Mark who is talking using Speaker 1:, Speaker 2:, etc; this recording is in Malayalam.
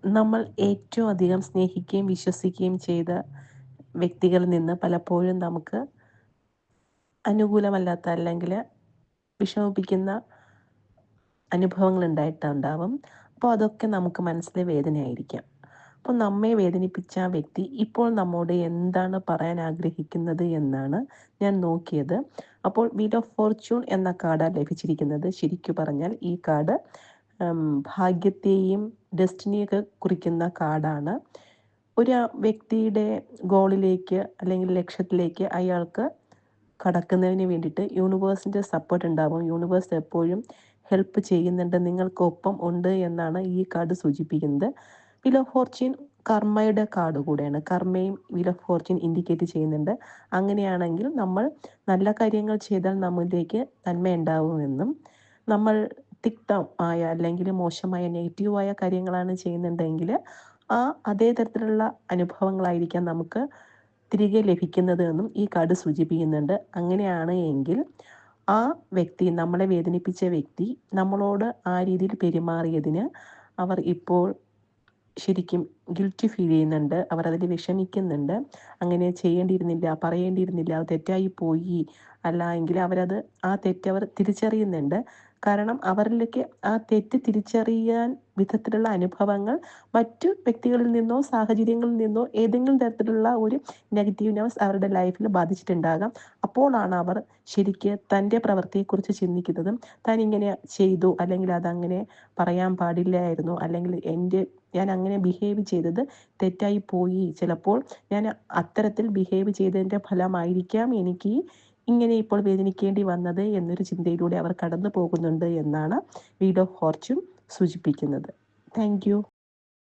Speaker 1: നമ്മൾ ഏറ്റവും അധികം സ്നേഹിക്കുകയും വിശ്വസിക്കുകയും ചെയ്ത വ്യക്തികളിൽ നിന്ന് പലപ്പോഴും നമുക്ക് അനുകൂലമല്ലാത്ത അല്ലെങ്കിൽ വിഷമിപ്പിക്കുന്ന അനുഭവങ്ങൾ ഉണ്ടായിട്ടുണ്ടാവും. അപ്പോൾ അതൊക്കെ നമുക്ക് മനസ്സിലെ വേദനയായിരിക്കാം. അപ്പോൾ നമ്മെ വേദനിപ്പിച്ച ആ വ്യക്തി ഇപ്പോൾ നമ്മോട് എന്താണ് പറയാൻ ആഗ്രഹിക്കുന്നത് എന്നാണ് ഞാൻ നോക്കിയത്. അപ്പോൾ വീൽ ഓഫ് ഫോർച്യൂൺ എന്ന കാർഡാണ് ലഭിച്ചിരിക്കുന്നത്. ശരിക്കു പറഞ്ഞാൽ ഈ കാർഡ് ഭാഗ്യത്തെയും ഡെസ്റ്റിനിയൊക്കെ കുറിക്കുന്ന കാർഡാണ്. ഒരു വ്യക്തിയുടെ ഗോളിലേക്ക് അല്ലെങ്കിൽ ലക്ഷ്യത്തിലേക്ക് അയാൾക്ക് കടക്കുന്നതിന് വേണ്ടിയിട്ട് യൂണിവേഴ്സിൻ്റെ സപ്പോർട്ട് ഉണ്ടാവും. യൂണിവേഴ്സ് എപ്പോഴും ഹെൽപ്പ് ചെയ്യുന്നുണ്ട്, നിങ്ങൾക്കൊപ്പം ഉണ്ട് എന്നാണ് ഈ കാർഡ് സൂചിപ്പിക്കുന്നത്. വീൽ ഓഫ് ഫോർച്യൂൺ കർമ്മയുടെ കാർഡ് കൂടെയാണ്. കർമ്മയും വീൽ ഓഫ് ഫോർച്യൂൺ ഇൻഡിക്കേറ്റ് ചെയ്യുന്നുണ്ട്. അങ്ങനെയാണെങ്കിൽ നമ്മൾ നല്ല കാര്യങ്ങൾ ചെയ്താൽ നമ്മളിലേക്ക് നന്മ ഉണ്ടാവുമെന്നും, നമ്മൾ തിക്തം ആയ അല്ലെങ്കിൽ മോശമായ നെഗറ്റീവായ കാര്യങ്ങളാണ് ചെയ്യുന്നുണ്ടെങ്കിൽ അതേ തരത്തിലുള്ള അനുഭവങ്ങളായിരിക്കാം നമുക്ക് തിരികെ ലഭിക്കുന്നത് എന്നും ഈ കാർഡ് സൂചിപ്പിക്കുന്നുണ്ട്. അങ്ങനെയാണ് എങ്കിൽ ആ വ്യക്തി, നമ്മളെ വേദനിപ്പിച്ച വ്യക്തി നമ്മളോട് ആ രീതിയിൽ പെരുമാറിയതിന് അവർ ഇപ്പോൾ ശരിക്കും ഗിൽറ്റി ഫീൽ ചെയ്യുന്നുണ്ട്. അവർ അതിൽ വിഷമിക്കുന്നുണ്ട്. അങ്ങനെ ചെയ്യേണ്ടിയിരുന്നില്ല, പറയേണ്ടിയിരുന്നില്ല, അത് തെറ്റായി പോയി, അല്ല എങ്കിൽ അവരത് ആ തെറ്റവർ തിരിച്ചറിയുന്നുണ്ട്. കാരണം അവരിലേക്ക് ആ തെറ്റ് തിരിച്ചറിയാൻ വിധത്തിലുള്ള അനുഭവങ്ങൾ മറ്റു വ്യക്തികളിൽ നിന്നോ സാഹചര്യങ്ങളിൽ നിന്നോ ഏതെങ്കിലും തരത്തിലുള്ള ഒരു നെഗറ്റീവ്നെസ് അവരുടെ ലൈഫിൽ ബാധിച്ചിട്ടുണ്ടാകാം. അപ്പോഴാണ് അവർ ശരിക്ക് തൻ്റെ പ്രവൃത്തിയെക്കുറിച്ച് ചിന്തിക്കുന്നതും, താൻ ഇങ്ങനെ ചെയ്തു അല്ലെങ്കിൽ അതങ്ങനെ പറയാൻ പാടില്ലായിരുന്നു, അല്ലെങ്കിൽ ഞാൻ അങ്ങനെ ബിഹേവ് ചെയ്തത് തെറ്റായി പോയി, ചിലപ്പോൾ ഞാൻ അത്തരത്തിൽ ബിഹേവ് ചെയ്തതിൻ്റെ ഫലമായിരിക്കാം എനിക്ക് ഇങ്ങനെ ഇപ്പോൾ വേദനിക്കേണ്ടി വന്നത് എന്നൊരു ചിന്തയിലൂടെ അവർ കടന്നു പോകുന്നുണ്ട് എന്നാണ് വീൽ ഓഫ് ഫോർച്യൂൺ സൂചിപ്പിക്കുന്നത്. Thank you.